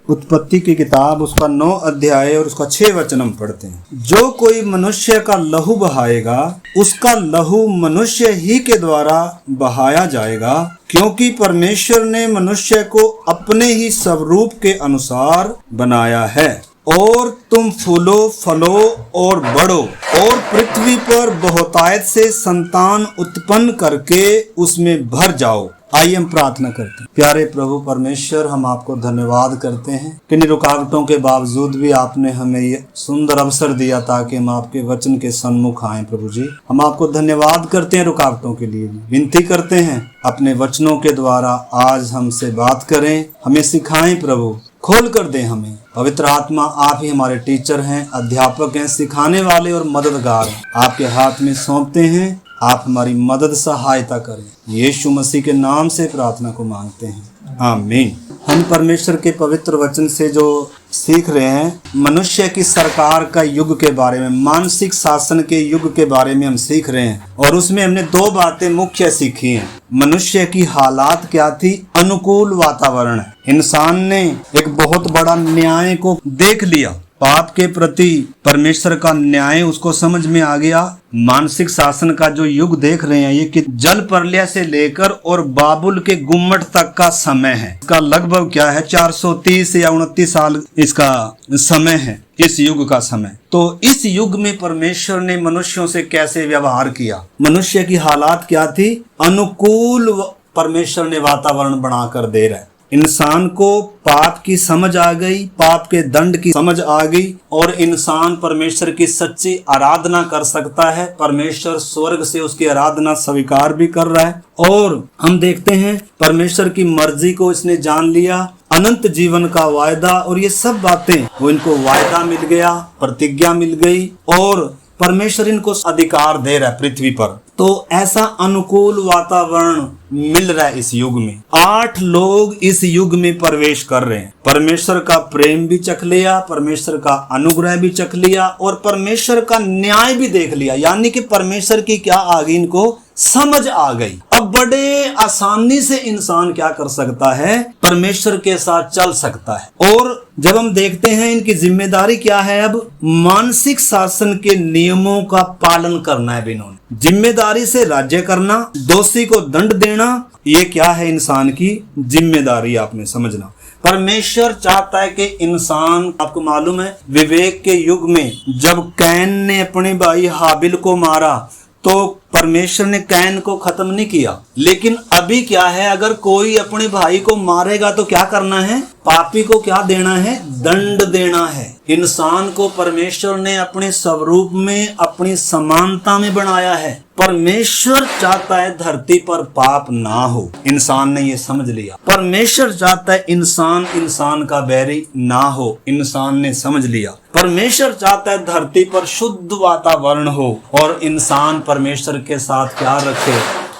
उत्पत्ति की किताब उसका 9 अध्याय और उसका 6 वचन हम पढ़ते हैं। जो कोई मनुष्य का लहू बहाएगा उसका लहू मनुष्य ही के द्वारा बहाया जाएगा, क्योंकि परमेश्वर ने मनुष्य को अपने ही स्वरूप के अनुसार बनाया है। और तुम फूलो फलो और बढ़ो और पृथ्वी पर बहुतायत से संतान उत्पन्न करके उसमें भर जाओ। आइए हम प्रार्थना करते हैं। प्यारे प्रभु परमेश्वर, हम आपको धन्यवाद करते हैं कि इन रुकावटों के बावजूद भी आपने हमें ये सुंदर अवसर दिया ताकि हम आपके वचन के सन्मुख आए। प्रभु जी, हम आपको धन्यवाद करते हैं रुकावटों के लिए, विनती करते हैं अपने वचनों के द्वारा आज हमसे बात करें, हमें सिखाएं प्रभु, खोल कर दें हमें। पवित्र आत्मा आप ही हमारे टीचर हैं, अध्यापक हैं, सिखाने वाले और मददगार हैं। आपके हाथ में सौंपते हैं, आप हमारी मदद सहायता करें। यीशु मसीह के नाम से प्रार्थना को मांगते हैं, आमीन। हम परमेश्वर के पवित्र वचन से जो सीख रहे हैं, मनुष्य की सरकार का युग के बारे में, मानसिक शासन के युग के बारे में हम सीख रहे हैं। और उसमें हमने 2 बातें मुख्य सीखी हैं। मनुष्य की हालात क्या थी? अनुकूल वातावरण। इंसान ने एक बहुत बड़ा न्याय को देख लिया, पाप के प्रति परमेश्वर का न्याय उसको समझ में आ गया। मानसिक शासन का जो युग देख रहे हैं, ये कि जल प्रलय से लेकर और बाबुल के गुम्मट तक का समय है। इसका लगभग क्या है, 430 या 29 साल इसका समय है, इस युग का समय। तो इस युग में परमेश्वर ने मनुष्यों से कैसे व्यवहार किया? मनुष्य की हालात क्या थी? अनुकूल परमेश्वर ने वातावरण बनाकर दे रहा है। इंसान को पाप की समझ आ गई, पाप के दंड की समझ आ गई, और इंसान परमेश्वर की सच्ची आराधना कर सकता है। परमेश्वर स्वर्ग से उसकी आराधना स्वीकार भी कर रहा है। और हम देखते हैं परमेश्वर की मर्जी को इसने जान लिया, अनंत जीवन का वायदा और ये सब बातें, वो इनको वायदा मिल गया, प्रतिज्ञा मिल गई, और परमेश्वर इनको अधिकार दे रहा है पृथ्वी पर। तो ऐसा अनुकूल वातावरण मिल रहा है इस युग में। 8 लोग इस युग में प्रवेश कर रहे हैं। परमेश्वर का प्रेम भी चख लिया, परमेश्वर का अनुग्रह भी चख लिया, और परमेश्वर का न्याय भी देख लिया। यानी कि परमेश्वर की क्या आ गई, इनको समझ आ गई। अब बड़े आसानी से इंसान क्या कर सकता है, परमेश्वर के साथ चल सकता है। और जब हम देखते हैं इनकी जिम्मेदारी क्या है, अब मानसिक शासन के नियमों का पालन करना है। इन्होंने जिम्मेदारी से राज्य करना, दोषी को दंड देना, ये क्या है इंसान की जिम्मेदारी, आपने समझना। परमेश्वर चाहता है कि इंसान, आपको मालूम है विवेक के युग में जब कैन ने अपने भाई हाबिल को मारा तो परमेश्वर ने कैन को खत्म नहीं किया। लेकिन अभी क्या है, अगर कोई अपने भाई को मारेगा तो क्या करना है, पापी को क्या देना है, दंड देना है। इंसान को परमेश्वर ने अपने स्वरूप में, अपनी समानता में बनाया है। परमेश्वर चाहता है धरती पर पाप ना हो, इंसान ने ये समझ लिया। परमेश्वर चाहता है इंसान का बैरी ना हो, इंसान ने समझ लिया। परमेश्वर चाहता है धरती पर शुद्ध वातावरण हो, और इंसान परमेश्वर के साथ क्या रखे,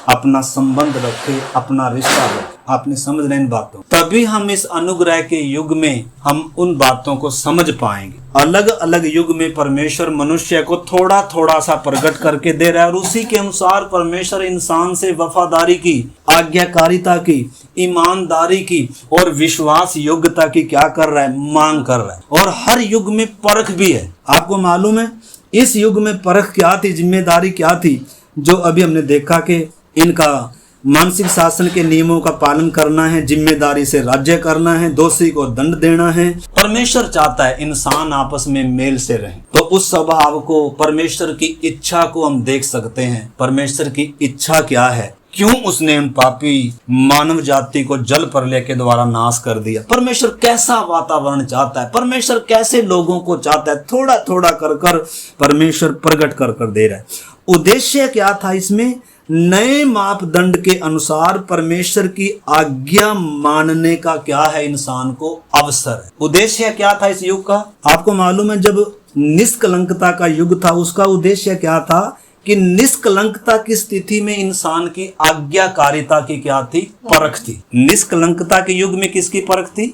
अपना संबंध रखे, अपना रिश्ता रखे। आपने समझ लें इन बातों, तभी हम इस अनुग्रह के युग में हम उन बातों को समझ पाएंगे। अलग अलग युग में परमेश्वर मनुष्य को थोड़ा थोड़ा सा प्रकट करके दे रहा है, और उसी के अनुसार परमेश्वर इंसान से वफादारी की, आज्ञाकारिता की, ईमानदारी की और विश्वास योग्यता की क्या कर रहा है, मांग कर रहा है। और हर युग में परख भी है। आपको मालूम है इस युग में परख क्या थी, जिम्मेदारी क्या थी, जो अभी हमने देखा कि इनका मानसिक शासन के नियमों का पालन करना है, जिम्मेदारी से राज्य करना है, दोषी को दंड देना है। परमेश्वर चाहता है इंसान आपस में मेल से रहे। तो उस स्वभाव को, परमेश्वर की इच्छा को हम देख सकते हैं। परमेश्वर की इच्छा क्या है, क्यों उसने उन पापी मानव जाति को जल प्रलय के द्वारा नाश कर दिया। परमेश्वर कैसा वातावरण चाहता है, परमेश्वर कैसे लोगों को चाहता है, थोड़ा थोड़ा कर कर परमेश्वर प्रकट कर कर दे रहा है। उद्देश्य क्या था इसमें, नए मापदंड के अनुसार परमेश्वर की आज्ञा मानने का क्या है इंसान को अवसर है। उद्देश्य क्या था इस युग का, आपको मालूम है जब निष्कलंकता का युग था, उसका उद्देश्य क्या था कि निष्कलंकता की स्थिति में इंसान की आज्ञाकारिता की क्या थी, परख थी। निष्कलंकता के युग में किसकी परख थी,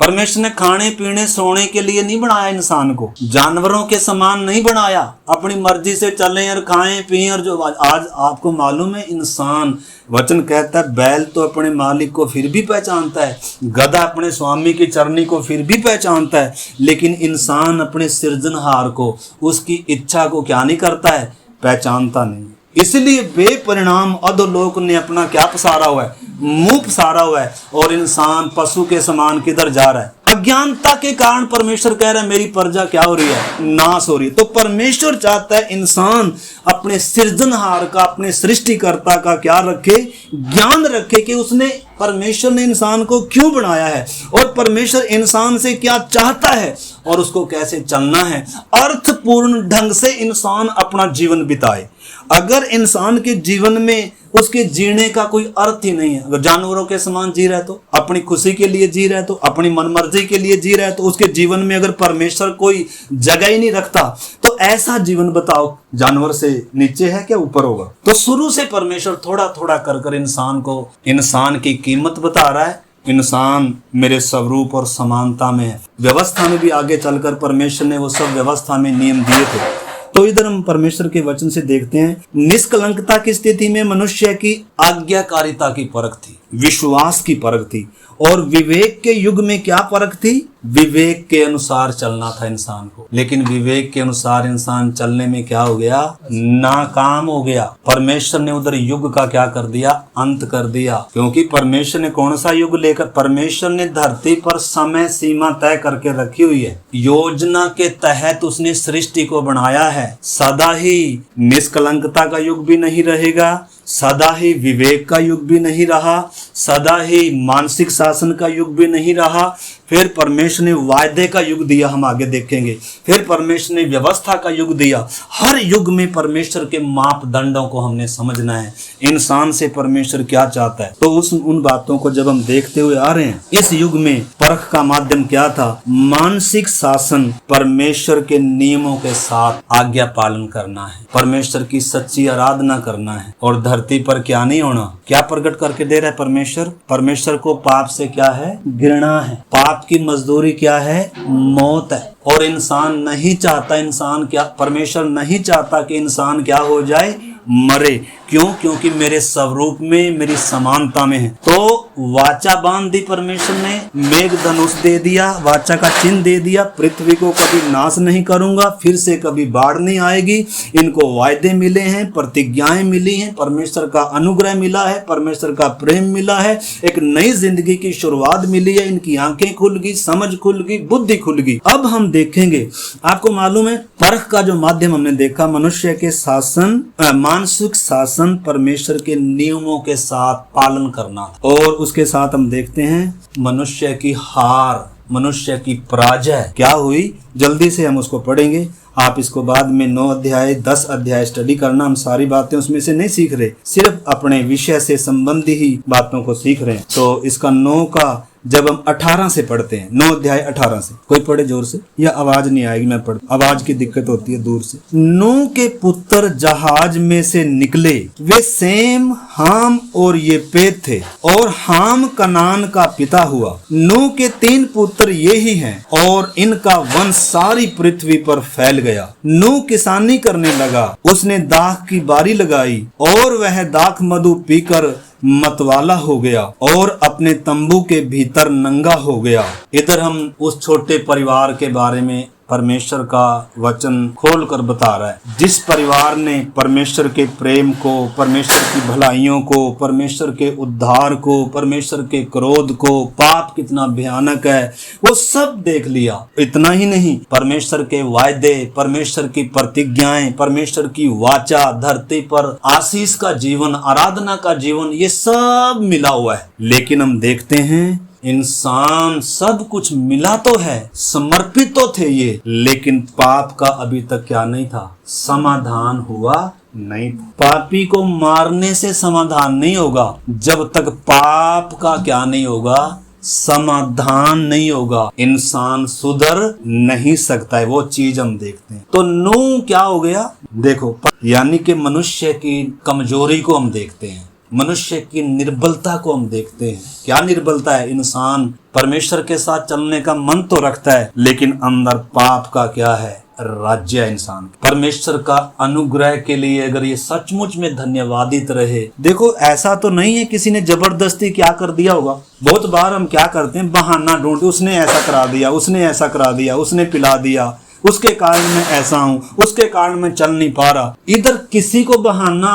परमेश्वर ने खाने पीने सोने के लिए नहीं बनाया इंसान को, जानवरों के समान नहीं बनाया अपनी मर्जी से चलें और खाएं पिएं। और जो आज आपको मालूम है, इंसान, वचन कहता है बैल तो अपने मालिक को फिर भी पहचानता है, गधा अपने स्वामी की चरनी को फिर भी पहचानता है, लेकिन इंसान अपने सृजनहार को, उसकी इच्छा को क्या नहीं करता है, पहचानता नहीं। इसलिए बेपरिणाम अधोलोक ने अपना क्या पसारा हुआ है, मुंह पसारा हुआ है, और इंसान पशु के समान किधर जा रहा है। अज्ञानता के कारण परमेश्वर कह रहा है मेरी प्रजा क्या हो रही है, नाश हो रही है। तो परमेश्वर चाहता है इंसान अपने सृजनहार का, अपने सृष्टिकर्ता का क्या रखे, ज्ञान रखे कि उसने, परमेश्वर ने इंसान को क्यों बनाया है और परमेश्वर इंसान से क्या चाहता है और उसको कैसे चलना है। अर्थपूर्ण ढंग से इंसान अपना जीवन बिताए। अगर इंसान के जीवन में उसके जीने का कोई अर्थ ही नहीं है, अगर जानवरों के समान जी रहा है, तो अपनी खुशी के लिए जी रहा है, तो अपनी मनमर्जी के लिए जी रहा है, तो उसके जीवन में अगर परमेश्वर कोई जगह ही नहीं रखता, तो ऐसा जीवन बताओ जानवर से नीचे है क्या, ऊपर होगा। तो शुरू से परमेश्वर थोड़ा थोड़ा कर इंसान को, इंसान की कीमत बता रहा है। इंसान मेरे स्वरूप और समानता में है। व्यवस्था में भी आगे चलकर परमेश्वर ने वो सब व्यवस्था में नियम दिए थे। तो इधर हम परमेश्वर के वचन से देखते हैं, निष्कलंकता की स्थिति में मनुष्य की आज्ञाकारिता की परख थी, विश्वास की परख थी, और विवेक के युग में क्या परख थी, विवेक के अनुसार चलना था इंसान को। लेकिन विवेक के अनुसार इंसान चलने में क्या हो गया, नाकाम हो गया। परमेश्वर ने उधर युग का क्या कर दिया, अंत कर दिया। क्योंकि परमेश्वर ने कौन सा युग लेकर, परमेश्वर ने धरती पर समय सीमा तय करके रखी हुई है, योजना के तहत उसने सृष्टि को बनाया है। सदा ही निष्कलंकता का युग भी नहीं रहेगा, सदा ही विवेक का युग भी नहीं रहा, सदा ही मानसिक शासन का युग भी नहीं रहा। फिर परमेश्वर ने वायदे का युग दिया, हम आगे देखेंगे। फिर परमेश्वर ने व्यवस्था का युग दिया। हर युग में परमेश्वर के मापदंडों को हमने समझना है, इंसान से परमेश्वर क्या चाहता है। तो उन बातों को जब हम देखते हुए आ रहे हैं, इस युग में परख का माध्यम क्या था, मानसिक शासन, परमेश्वर के नियमों के साथ आज्ञा पालन करना है, परमेश्वर की सच्ची आराधना करना है। और धरती पर क्या नहीं होना, क्या प्रकट करके दे रहा है परमेश्वर, परमेश्वर को पाप से क्या है, घृणा है। पाप की मजदूरी क्या है, मौत है। और इंसान नहीं चाहता, इंसान क्या, परमेश्वर नहीं चाहता कि इंसान क्या हो जाए, मरे। क्यों? क्योंकि मेरे स्वरूप में, मेरी समानता में है। तो वाचा बांध दी परमेश्वर ने, मेघ धनुष दे दिया, वाचा का चिन्ह दे दिया, पृथ्वी को कभी नाश नहीं करूंगा, फिर से कभी बाढ़ नहीं आएगी। इनको वायदे मिले हैं, प्रतिज्ञाएं मिली हैं, परमेश्वर का अनुग्रह मिला है, परमेश्वर का प्रेम मिला है, एक नई जिंदगी की शुरुआत मिली है। इनकी आंखें खुल गई, समझ खुल गई, बुद्धि खुल गई। अब हम देखेंगे, आपको मालूम है परख का जो माध्यम हमने देखा, मनुष्य के शासन, मानसिक शासन, परमेश्वर के नियमों के साथ पालन करना। और उसके साथ हम देखते हैं मनुष्य की हार, मनुष्य की पराजय क्या हुई, जल्दी से हम उसको पढ़ेंगे। आप इसको बाद में 9 अध्याय 10 अध्याय स्टडी करना, हम सारी बातें उसमें से नहीं सीख रहे, सिर्फ अपने विषय से संबंधी ही बातों को सीख रहे हैं। तो इसका 9 का जब हम 18 से पढ़ते हैं, 9 अध्याय 18 से, कोई पढ़े जोर से, या आवाज नहीं आएगी, मैं पढ़, आवाज की दिक्कत होती है दूर से। नूह के पुत्र जहाज में से निकले, वे सेम, हाम और येपेत थे, और हाम कनान का पिता हुआ। नूह के 3 पुत्र ये ही हैं, और इनका वंश सारी पृथ्वी पर फैल गया। नूह किसानी करने लगा, उसने दाख की बारी लगाई, और वह दाख मधु पीकर मतवाला हो गया, और अपने तंबू के भीतर नंगा हो गया। इधर हम उस छोटे परिवार के बारे में परमेश्वर का वचन खोल कर बता रहा है, जिस परिवार ने परमेश्वर के प्रेम को, परमेश्वर की भलाइयों को, परमेश्वर के उद्धार को, परमेश्वर के क्रोध को, पाप कितना भयानक है, वो सब देख लिया। इतना ही नहीं, परमेश्वर के वायदे, परमेश्वर की प्रतिज्ञाएं, परमेश्वर की वाचा, धरती पर आशीष का जीवन, आराधना का जीवन, ये सब मिला हुआ है। लेकिन हम देखते हैं इंसान, सब कुछ मिला तो है, समर्पित तो थे ये, लेकिन पाप का अभी तक क्या नहीं था, समाधान हुआ नहीं। पापी को मारने से समाधान नहीं होगा, जब तक पाप का क्या नहीं होगा, समाधान नहीं होगा, इंसान सुधर नहीं सकता है। वो चीज हम देखते हैं। तो नूह क्या हो गया, देखो, यानी कि मनुष्य की कमजोरी को हम देखते हैं। मनुष्य की निर्बलता को हम देखते हैं। क्या निर्बलता है? इंसान परमेश्वर के साथ चलने का मन तो रखता है, लेकिन अंदर पाप का क्या है? राज्य है इंसान। परमेश्वर का अनुग्रह के लिए अगर ये सचमुच में धन्यवादित रहे। देखो, ऐसा तो नहीं है किसी ने जबरदस्ती क्या कर दिया होगा। बहुत बार हम क्या करते हैं, बहाना ढूंढते, उसने ऐसा करा दिया, उसने ऐसा करा दिया, उसने पिला दिया, उसके कारण मैं ऐसा हूं, उसके कारण मैं चल नहीं पा रहा। इधर किसी को बहाना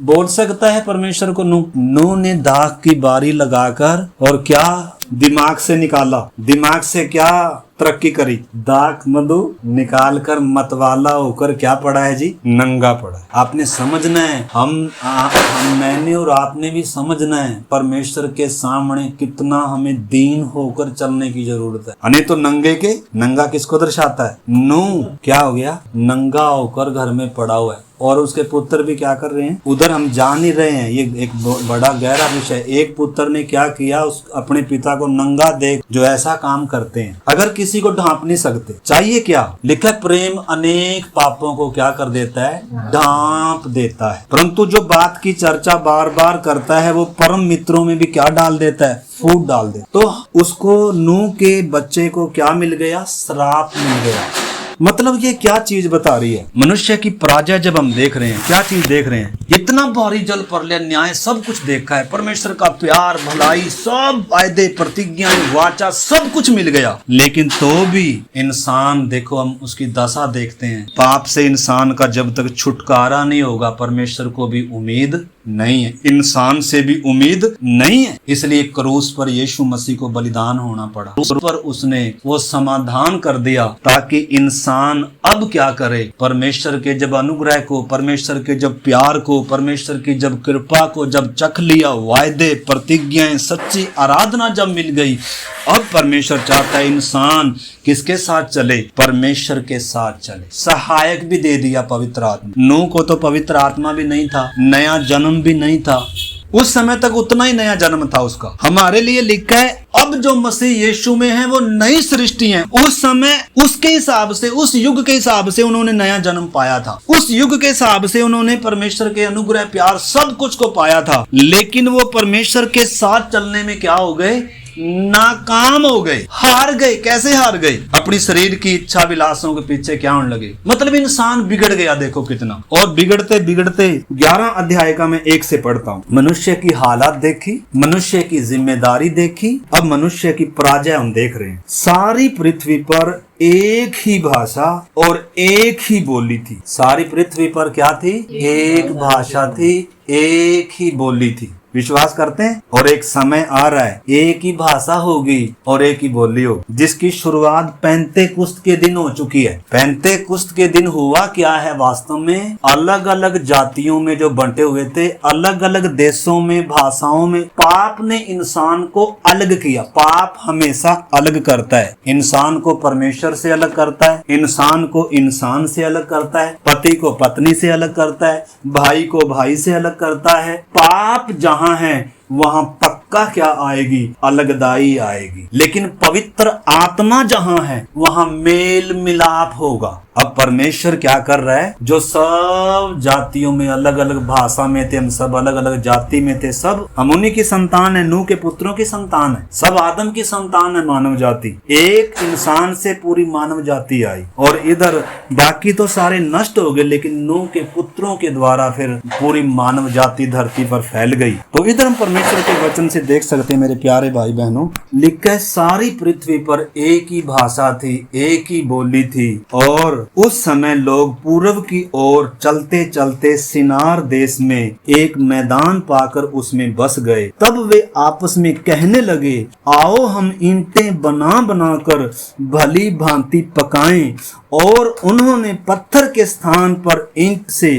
बोल सकता है परमेश्वर को? नूह ने दाख की बारी लगाकर और क्या दिमाग से निकाला, दिमाग से क्या तरक्की करी? दाख मधु निकाल कर मतवाला होकर क्या पड़ा है जी? नंगा पड़ा है। आपने समझना है, मैंने और आपने भी समझना है परमेश्वर के सामने कितना हमें दीन होकर चलने की जरूरत है। नहीं तो नंगा किसको दर्शाता है? नूह क्या हो गया? नंगा होकर घर में पड़ा हुआ है, और उसके पुत्र भी क्या कर रहे हैं? उधर हम जान ही रहे हैं, ये एक बड़ा गहरा विषय। एक पुत्र ने क्या किया? उस अपने पिता को नंगा देख, जो ऐसा काम करते हैं अगर किसी को ढांप नहीं सकते, चाहिए क्या? लिखा है, प्रेम अनेक पापों को क्या कर देता है? ढांप देता है। परंतु जो बात की चर्चा बार बार करता है, वो परम मित्रों में भी क्या डाल देता है? फूट डाल दे। तो उसको, नूह के बच्चे को क्या मिल गया? श्राप मिल गया। मतलब ये क्या चीज बता रही है? मनुष्य की पराजय जब हम देख रहे हैं, क्या चीज देख रहे हैं? इतना भारी जल प्रलय, न्याय, सब कुछ देखा है, परमेश्वर का प्यार, भलाई, सब वायदे, प्रतिज्ञाएं, वाचा, सब कुछ मिल गया, लेकिन तो भी इंसान, देखो हम उसकी दशा देखते हैं। पाप से इंसान का जब तक छुटकारा नहीं होगा, परमेश्वर को भी उम्मीद नहीं है, इंसान से भी उम्मीद नहीं है। इसलिए क्रूस पर यीशु मसीह को बलिदान होना पड़ा। उस पर उसने वो समाधान कर दिया, ताकि इंसान अब क्या करे? परमेश्वर के जब अनुग्रह को, परमेश्वर के जब प्यार को, परमेश्वर की जब कृपा को जब चख लिया, वायदे, प्रतिज्ञाएं, सच्ची आराधना जब मिल गई, अब परमेश्वर चाहता है इंसान किसके साथ चले? परमेश्वर के साथ चले। सहायक भी दे दिया, पवित्र आत्मा। नूह को तो पवित्र आत्मा भी नहीं था, नया जन्म भी नहीं था, उस समय तक उतना ही नया जन्म था उसका। हमारे लिए लिखा है, अब जो मसीह यीशु में है वो नई सृष्टि है। उस समय उसके हिसाब से, उस युग के हिसाब से उन्होंने नया जन्म पाया था, उस युग के हिसाब से उन्होंने परमेश्वर के अनुग्रह, प्यार, सब कुछ को पाया था, लेकिन वो परमेश्वर के साथ चलने में क्या हो गए? नाकाम हो गए, हार गए। कैसे हार गए? अपनी शरीर की इच्छा विलासों के पीछे क्या होने लगे। मतलब इंसान बिगड़ गया, देखो कितना। और बिगड़ते बिगड़ते 11 अध्याय का मैं 1 से पढ़ता हूँ। मनुष्य की हालात देखी, मनुष्य की जिम्मेदारी देखी, अब मनुष्य की पराजय हम देख रहे हैं। सारी पृथ्वी पर एक ही भाषा और एक ही बोली थी। सारी पृथ्वी पर क्या थी? एक भाषा थी, एक ही बोली थी। विश्वास करते हैं? और एक समय आ रहा है, एक ही भाषा होगी और एक ही बोली होगी, जिसकी शुरुआत पेंतेकुस्त के दिन हो चुकी है। पेंतेकुस्त के दिन हुआ क्या है? वास्तव में अलग अलग जातियों में जो बंटे हुए थे, अलग अलग देशों में, भाषाओं में, पाप ने इंसान को अलग किया। पाप हमेशा अलग करता है, इंसान को परमेश्वर से अलग करता है, इंसान को इंसान से अलग करता है, पति को पत्नी से अलग करता है, भाई को भाई से अलग करता है। पाप जहां है वहां पक्का क्या आएगी? अलगदाई आएगी। लेकिन पवित्र आत्मा जहां है वहां मेल मिलाप होगा। अब परमेश्वर क्या कर रहा है? जो सब जातियों में, अलग अलग भाषा में थे, हम सब अलग अलग जाति में थे, सब हम उन्हीं की संतान है, नूह के पुत्रों की संतान है, सब आदम की संतान है, मानव जाति। एक इंसान से पूरी मानव जाति आई, और इधर बाकी तो सारे नष्ट हो गए, लेकिन नूह के पुत्रों के द्वारा फिर पूरी मानव जाति धरती पर फैल गई। तो इधर हम परमेश्वर के वचन से देख सकते हैं मेरे प्यारे भाई बहनों, लिखा है सारी पृथ्वी पर एक ही भाषा थी, एक ही बोली थी। और उस समय लोग पूर्व की ओर चलते चलते सिनार देश में एक मैदान पाकर उसमें बस गए। तब वे आपस में कहने लगे, आओ हम ईंटें बना बनाकर भली भांति पकाएं। और उन्होंने पत्थर के स्थान पर ईंट से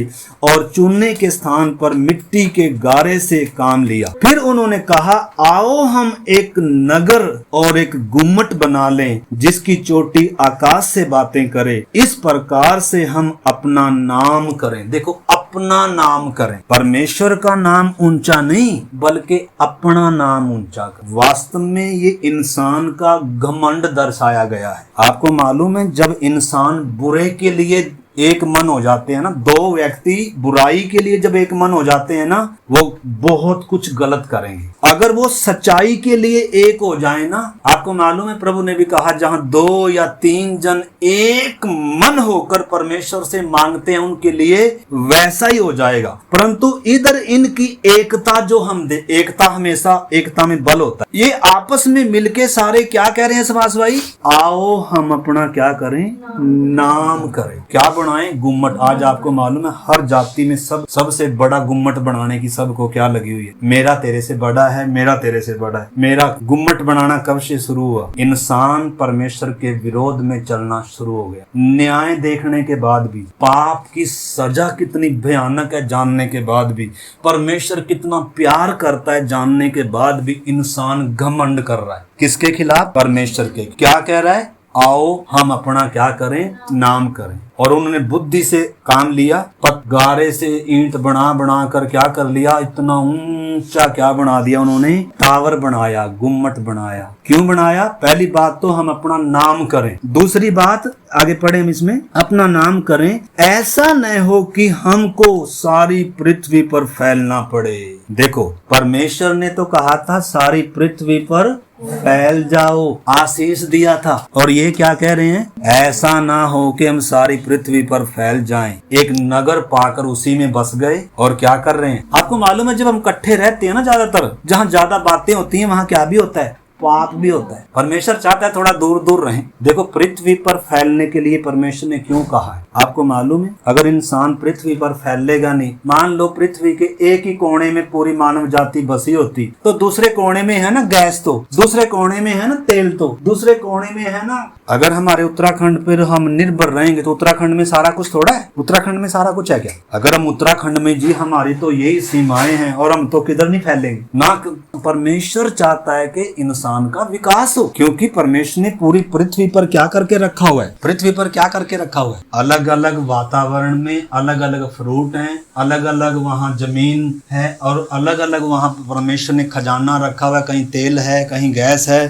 और चूने के स्थान पर मिट्टी के गारे से काम लिया। फिर उन्होंने कहा, आओ हम एक नगर और एक गुम्मट बना लें, जिसकी चोटी आकाश से बातें करे। इस प्रकार से हम अपना नाम करें। देखो, अपना नाम करें। परमेश्वर का नाम ऊंचा नहीं, बल्कि अपना नाम ऊंचा करें। वास्तव में ये इंसान का घमंड दर्शाया गया है। आपको मालूम है, जब इंसान बुरे के लिए एक मन हो जाते हैं ना, दो व्यक्ति बुराई के लिए जब एक मन हो जाते हैं ना, वो बहुत कुछ गलत करेंगे। अगर वो सच्चाई के लिए एक हो जाए ना, आपको मालूम है प्रभु ने भी कहा जहां 2 या 3 जन एक मन होकर परमेश्वर से मांगते हैं उनके लिए वैसा ही हो जाएगा। परंतु इधर इनकी एकता जो हम दे, एकता हमेशा एकता में बल होता है। ये आपस में मिलके सारे क्या कह रहे हैं सुभाष भाई, आओ हम अपना क्या करें, नाम करें। क्या बनाएं, गुम्मट। आज आपको मालूम है हर जाति में सबसे बड़ा गुम्मट बनाने की सबको क्या लगी हुई है, मेरा तेरे से बड़ा है, मेरा तेरे से बड़ा है। मेरा गुम्मट बनाना कब से शुरू हुआ, इंसान परमेश्वर के विरोध में चलना शुरू हो गया। न्याय देखने के बाद भी, पाप की सजा कितनी भयानक है जानने के बाद भी, परमेश्वर कितना प्यार करता है जानने के बाद भी, इंसान घमंड कर रहा है किसके खिलाफ, परमेश्वर के। क्या कह रहा है, आओ हम अपना क्या करें, नाम करें। और उन्होंने बुद्धि से काम लिया, पतगारे से ईंट बना कर क्या कर लिया, इतना ऊंचा क्या बना दिया उन्होंने, टावर बनाया, गुम्मट बनाया। क्यों बनाया, पहली बात तो हम अपना नाम करें, दूसरी बात आगे पढ़े हम इसमें, अपना नाम करें, ऐसा न हो कि हमको सारी पृथ्वी पर फैलना पड़े। देखो परमेश्वर ने तो कहा था सारी पृथ्वी पर फैल जाओ, आशीष दिया था, और ये क्या कह रहे हैं, ऐसा ना हो कि हम सारी पृथ्वी पर फैल जाएं। एक नगर पाकर उसी में बस गए और क्या कर रहे हैं। आपको मालूम है जब हम इकट्ठे रहते हैं ना, ज्यादातर जहाँ ज्यादा बातें होती हैं वहाँ क्या भी होता है, पाप भी होता है। परमेश्वर चाहता है थोड़ा दूर दूर रहें। देखो पृथ्वी पर फैलने के लिए परमेश्वर ने क्यों कहा है, आपको मालूम है, अगर इंसान पृथ्वी पर फैलेगा नहीं, मान लो पृथ्वी के एक ही कोने में पूरी मानव जाति बसी होती, तो दूसरे कोने में है ना गैस, तो दूसरे कोने में है ना तेल, तो दूसरे कोने में है ना। अगर हमारे उत्तराखंड पर हम निर्भर रहेंगे तो उत्तराखंड में सारा कुछ थोड़ा है, उत्तराखंड में सारा कुछ है क्या। अगर हम उत्तराखंड में जी हमारी तो यही सीमाएं हैं और हम तो किधर नहीं फैलेंगे ना। परमेश्वर चाहता है कि इंसान का विकास हो, क्योंकि परमेश्वर ने पूरी पृथ्वी पर क्या करके रखा हुआ है, पृथ्वी पर क्या करके रखा हुआ है, अलग अलग वातावरण में अलग अलग फ्रूट हैं, अलग अलग वहाँ जमीन है और अलग अलग वहाँ परमेश्वर ने खजाना रखा हुआ है, कहीं तेल है कहीं गैस है,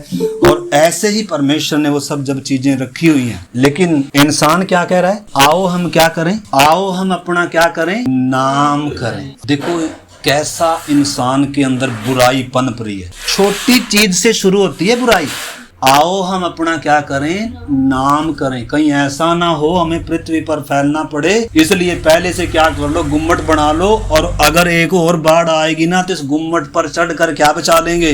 और ऐसे ही परमेश्वर ने वो सब जब चीजें रखी हुई हैं। लेकिन इंसान क्या कह रहा है, आओ हम क्या करें, आओ हम अपना क्या करें, नाम करें। देखो कैसा इंसान के अंदर बुराई पनप रही है, छोटी चीज से शुरू होती है बुराई। आओ हम अपना क्या करें, नाम करें, कहीं ऐसा ना हो हमें पृथ्वी पर फैलना पड़े, इसलिए पहले से क्या कर लो, गुम्मट बना लो, और अगर एक और बाढ़ आएगी ना तो इस गुम्मट पर चढ़कर क्या बचा लेंगे,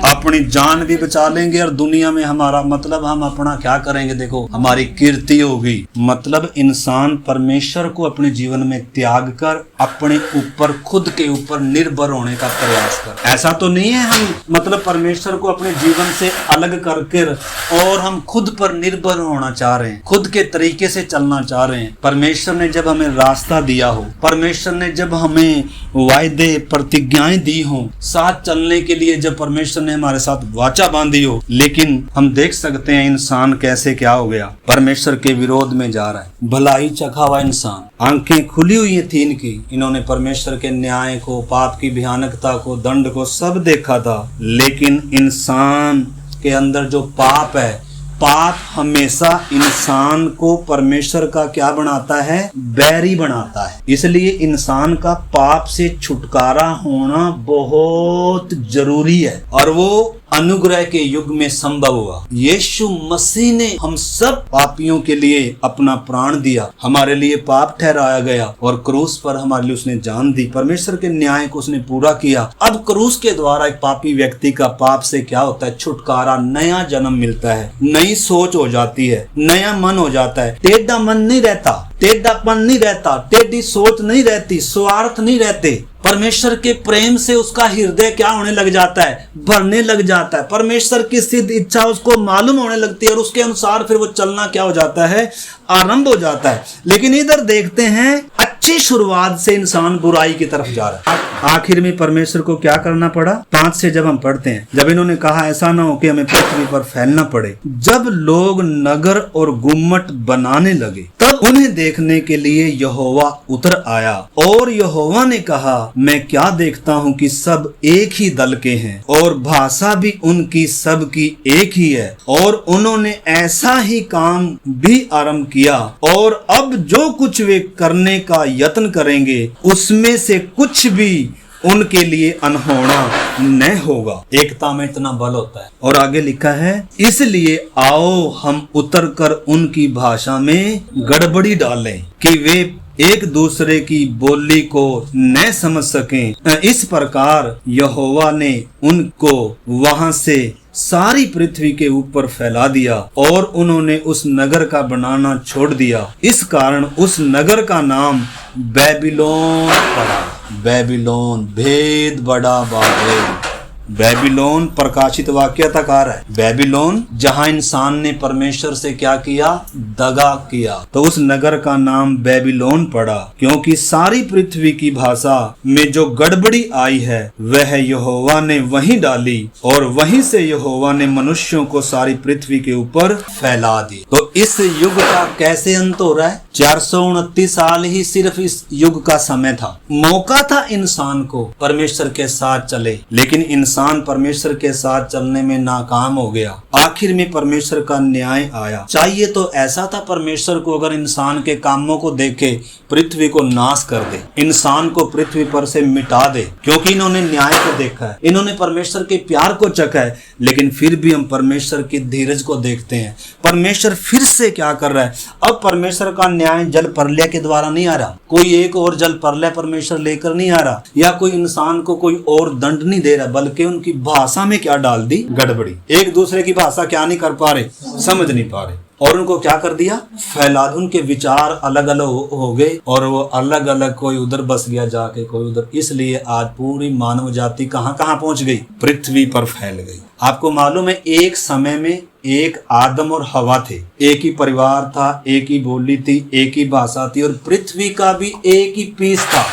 अपनी जान भी बचा लेंगे, और दुनिया में हमारा मतलब हम अपना क्या करेंगे, देखो हमारी कीर्ति होगी। मतलब इंसान परमेश्वर को अपने जीवन में त्याग कर अपने ऊपर, खुद के ऊपर निर्भर होने का प्रयास कर। ऐसा तो नहीं है हम मतलब परमेश्वर को अपने जीवन से अलग कर और हम खुद पर निर्भर होना चाह रहे हैं, खुद के तरीके से चलना चाह रहे हैं। परमेश्वर ने जब हमें रास्ता दिया हो, परमेश्वर ने जब हमें वायदे प्रतिज्ञाएं दी हो, साथ चलने के लिए जब परमेश्वर ने हमारे साथ वाचा बांधी हो, लेकिन हम देख सकते हैं इंसान कैसे क्या हो गया, परमेश्वर के विरोध में जा रहा है। भलाई चखा हुआ इंसान, आंखें खुली हुई थी इनकी, इन्होंने परमेश्वर के न्याय को, पाप की भयानकता को, दंड को सब देखा था, लेकिन इंसान के अंदर जो पाप है, पाप हमेशा इंसान को परमेश्वर का क्या बनाता है, बैरी बनाता है। इसलिए इंसान का पाप से छुटकारा होना बहुत जरूरी है, और वो अनुग्रह के युग में संभव हुआ। यीशु मसीह ने हम सब पापियों के लिए अपना प्राण दिया, हमारे लिए पाप ठहराया गया, और क्रूस पर हमारे लिए उसने जान दी, परमेश्वर के न्याय को उसने पूरा किया। अब क्रूस के द्वारा एक पापी व्यक्ति का पाप से क्या होता है, छुटकारा, नया जन्म मिलता है, नई सोच हो जाती है, नया मन हो जाता है, टेढ़ा मन नहीं रहता, टेढ़ापन नहीं रहता, टेढ़ी सोच नहीं रहती, स्वार्थ नहीं रहते। परमेश्वर के प्रेम से उसका हृदय क्या होने लग जाता है, भरने लग जाता है, परमेश्वर की सिद्ध इच्छा उसको मालूम होने लगती है, और उसके अनुसार फिर वो चलना क्या हो जाता है, आरंभ हो जाता है। लेकिन इधर देखते हैं अच्छी शुरुआत से इंसान बुराई की तरफ जा रहा है। आखिर में परमेश्वर को क्या करना पड़ा? 5 से जब हम पढ़ते हैं, जब इन्होंने कहा ऐसा ना हो कि हमें पृथ्वी पर फैलना पड़े, जब लोग नगर और गुम्मट बनाने लगे तब उन्हें देखने के लिए यहोवा उतर आया और यहोवा ने कहा, मैं क्या देखता हूँ कि सब एक ही दल के हैं और भाषा भी उनकी सब की एक ही है, और उन्होंने ऐसा ही काम भी आरंभ किया, और अब जो कुछ वे करने का यत्न करेंगे उसमें से कुछ भी उनके लिए अनहोना न होगा। एकता में इतना बल होता है। और आगे लिखा है, इसलिए आओ हम उतर कर उनकी भाषा में गड़बड़ी डालें कि वे एक दूसरे की बोली को न समझ सकें। इस प्रकार यहोवा ने उनको वहां से सारी पृथ्वी के ऊपर फैला दिया और उन्होंने उस नगर का बनाना छोड़ दिया। इस कारण उस नगर का नाम बेबीलोन पड़ा। बेबीलोन, भेद बड़ा बाबेल। बेबीलोन प्रकाशित वाक्य तक आ रहा है। बेबीलोन जहां इंसान ने परमेश्वर से क्या किया? दगा किया। तो उस नगर का नाम बेबीलोन पड़ा, क्योंकि सारी पृथ्वी की भाषा में जो गड़बड़ी आई है वह यहोवा ने वहीं डाली, और वहीं से यहोवा ने मनुष्यों को सारी पृथ्वी के ऊपर फैला दी। तो इस युग का कैसे अंत हो रहा है? 429 साल ही सिर्फ इस युग का समय था। मौका था इंसान को परमेश्वर के साथ चले, लेकिन इंसान परमेश्वर के साथ चलने में नाकाम हो गया। आखिर में परमेश्वर का न्याय आया। चाहिए तो ऐसा था परमेश्वर को, अगर इंसान के कामों को देखे पृथ्वी को नाश कर दे, इंसान को पृथ्वी पर से मिटा दे, क्योंकि इन्होंने न्याय को देखा है, इन्होंने परमेश्वर के प्यार को चखा है। लेकिन फिर भी हम परमेश्वर की धीरज को देखते हैं। परमेश्वर फिर से क्या कर रहा है? अब परमेश्वर का न्याय जल प्रलय के द्वारा नहीं आ रहा, कोई एक और जल प्रलय परमेश्वर लेकर नहीं आ रहा, या कोई इंसान को कोई और दंड नहीं दे रहा, बल्कि उनकी भाषा में क्या डाल दी? गड़बड़ी। एक दूसरे की भाषा क्या नहीं कर पा रहे? समझ नहीं पा रहे, और उनको क्या कर दिया? फैला। उनके विचार अलग अलग हो गए, और वो अलग अलग, कोई उधर बस गया जाके, कोई उधर। इसलिए आज पूरी मानव जाति कहां कहां पहुंच गई? पृथ्वी पर फैल गई। आपको मालूम है, एक समय में एक आदम और हवा थे, एक ही परिवार था, एक ही बोली थी, एक ही भाषा थी, और पृथ्वी का भी एक ही पीस था,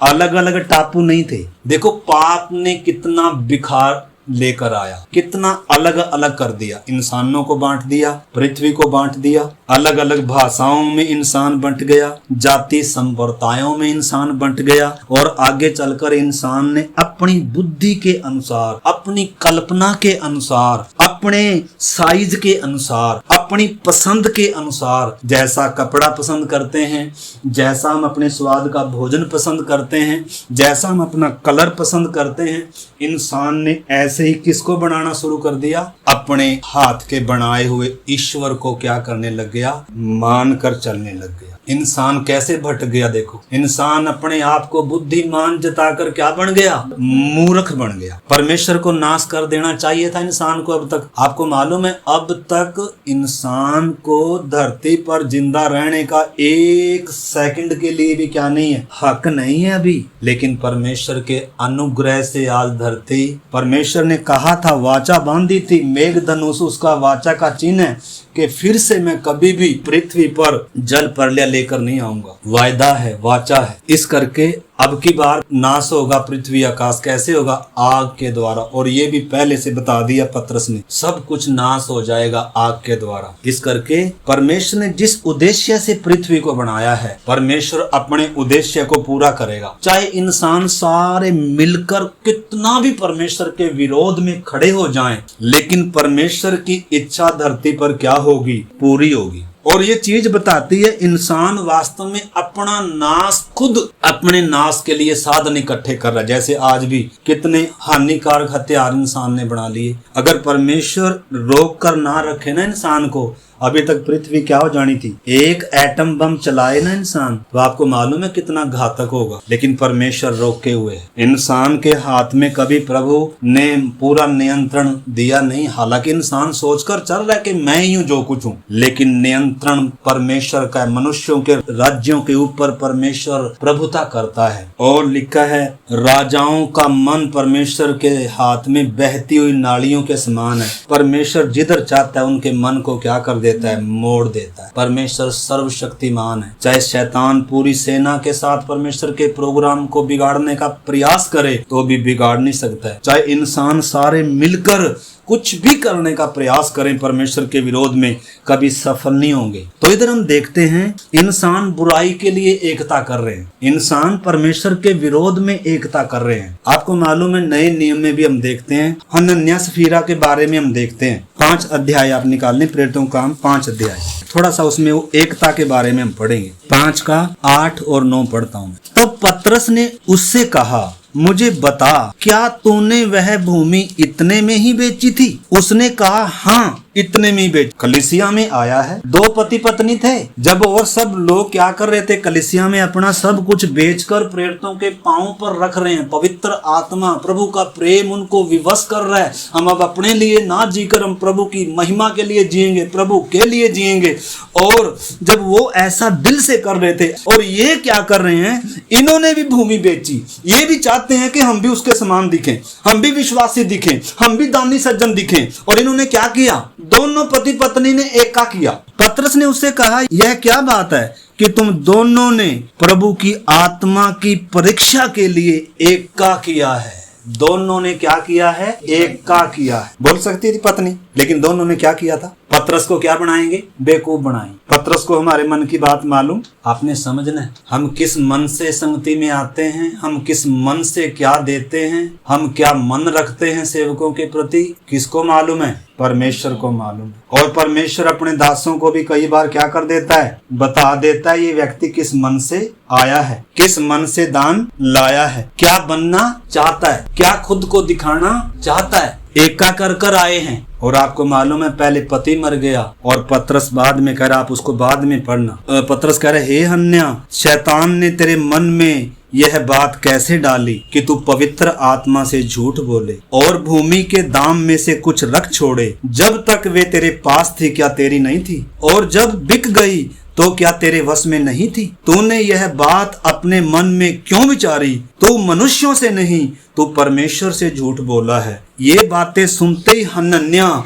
अलग अलग टापू नहीं थे। देखो पाप ने कितना बिखार लेकर आया, कितना अलग अलग कर दिया। इंसानों को बांट दिया, पृथ्वी को बांट दिया, अलग अलग भाषाओं में इंसान बंट गया, जाति संप्रदायों में इंसान बंट गया, और आगे चलकर इंसान ने अपनी बुद्धि के अनुसार, अपनी कल्पना के अनुसार, अपने साइज के अनुसार, अपनी पसंद के अनुसार, जैसा कपड़ा पसंद करते हैं, जैसा हम अपने स्वाद का भोजन पसंद करते हैं, जैसा हम अपना कलर पसंद करते हैं, इंसान ने ऐसे ही किसको बनाना शुरू कर दिया? अपने हाथ के बनाए हुए ईश्वर को क्या करने लग गया? मानकर चलने लग गया। इंसान कैसे भटक गया? देखो, इंसान अपने आप को बुद्धिमान जताकर क्या बन गया? मूर्ख बन गया। परमेश्वर को नाश कर देना चाहिए था इंसान को। अब तक आपको मालूम है, अब तक इंसान को धरती पर जिंदा रहने का 1 सेकंड के लिए भी क्या नहीं है? हक नहीं है अभी। लेकिन परमेश्वर के अनुग्रह से आज धरती, परमेश्वर ने कहा था, वाचा बांधी थी, मेघ धनुष उसका वाचा का चिन्ह है कि फिर से मैं कभी भी पृथ्वी पर जल प्रलय लेकर नहीं आऊंगा। वायदा है, वाचा है। इस करके अब की बार नाश होगा पृथ्वी आकाश। कैसे होगा? आग के द्वारा। और ये भी पहले से बता दिया पतरस ने, सब कुछ नाश हो जाएगा आग के द्वारा। इस करके परमेश्वर ने जिस उद्देश्य से पृथ्वी को बनाया है, परमेश्वर अपने उद्देश्य को पूरा करेगा। चाहे इंसान सारे मिलकर कितना भी परमेश्वर के विरोध में खड़े हो जाएं, लेकिन परमेश्वर की इच्छा धरती पर क्या होगी? पूरी होगी। और ये चीज बताती है, इंसान वास्तव में अपना नाश, खुद अपने नाश के लिए साधन इकट्ठे कर रहा है। जैसे आज भी कितने हानिकारक हथियार इंसान ने बना लिए। अगर परमेश्वर रोक कर ना रखे ना इंसान को, अभी तक पृथ्वी क्या हो जानी थी? एक एटम बम चलाए ना इंसान, तो आपको मालूम है कितना घातक होगा। लेकिन परमेश्वर रोके हुए है। इंसान के हाथ में कभी प्रभु ने पूरा नियंत्रण दिया नहीं। हालांकि इंसान सोचकर चल रहा है कि मैं ही हूँ जो कुछ हूँ, लेकिन नियंत्रण परमेश्वर का है। मनुष्यों के राज्यों के ऊपर परमेश्वर प्रभुता करता है। और लिखा है, राजाओं का मन परमेश्वर के हाथ में बहती हुई नालियों के समान है। परमेश्वर जिधर चाहता है उनके मन को क्या कर देता देता है, मोड़ देता है। परमेश्वर सर्वशक्तिमान है। चाहे शैतान पूरी सेना के साथ परमेश्वर के प्रोग्राम को बिगाड़ने का प्रयास करे तो भी बिगाड़ नहीं सकता है। चाहे इंसान सारे मिलकर कुछ भी करने का प्रयास करें परमेश्वर के विरोध में, कभी सफल नहीं होंगे। तो इधर हम देखते हैं इंसान बुराई के लिए एकता कर रहे हैं, इंसान परमेश्वर के विरोध में एकता कर रहे हैं। आपको मालूम है नए नियम में भी हम देखते हैं, हनन्याह सफीरा के बारे में हम देखते हैं। 5 अध्याय आप निकाल लें, प्रेरितों का काम 5 अध्याय, थोड़ा सा उसमें वो एकता के बारे में हम पढ़ेंगे। 5 का 8 और 9 पढ़ता हूँ। तब पतरस ने उससे कहा, मुझे बता, क्या तूने वह भूमि इतने में ही बेची थी? उसने कहा, हाँ इतने में ही बेच। कलीसिया में आया है, 2 पति पत्नी थे। जब और सब लोग क्या कर रहे थे, कलीसिया में अपना सब कुछ बेचकर प्रेरितों के पांव पर रख रहे हैं। पवित्र आत्मा, प्रभु का प्रेम उनको विवश कर रहा है। हम अब अपने लिए ना जीकर हम प्रभु की महिमा के लिए जिएंगे, प्रभु के लिए जिएंगे। और जब वो ऐसा दिल से कर रहे थे, और ये क्या कर रहे हैं, इन्होंने भी भूमि बेची। ये भी चाहते हैं कि हम भी उसके समान दिखें, हम भी विश्वासी दिखें, हम भी दानी सज्जन दिखें। और इन्होंने क्या किया, दोनों पति पत्नी ने एका किया। पतरस ने उससे कहा, यह क्या बात है कि तुम दोनों ने प्रभु की आत्मा की परीक्षा के लिए एका किया है? दोनों ने क्या किया है, एका किया है। बोल सकती थी पत्नी, लेकिन दोनों ने क्या किया था? पतरस को क्या बनाएंगे, बेवकूफ बनाएंगे। पतरस को हमारे मन की बात मालूम, आपने समझना है। हम किस मन से संगति में आते हैं, हम किस मन से क्या देते हैं, हम क्या मन रखते हैं सेवकों के प्रति, किसको मालूम है? परमेश्वर को मालूम है। और परमेश्वर अपने दासों को भी कई बार क्या कर देता है, बता देता है ये व्यक्ति किस मन से आया है, किस मन से दान लाया है, क्या बनना चाहता है, क्या खुद को दिखाना चाहता है। एका कर कर आए हैं। और आपको मालूम है पहले पति मर गया और पतरस बाद में कह रहा, आप उसको बाद में पढ़ना। पतरस कह रहे, हे हन्याह, शैतान ने तेरे मन में यह बात कैसे डाली कि तू पवित्र आत्मा से झूठ बोले और भूमि के दाम में से कुछ रख छोड़े? जब तक वे तेरे पास थी क्या तेरी नहीं थी? और जब बिक गई तो क्या तेरे वश में नहीं थी? तूने यह बात अपने मन में क्यों विचारी? तू मनुष्यों से नहीं, तू परमेश्वर से झूठ बोला है। ये बातें सुनते ही हनन्याह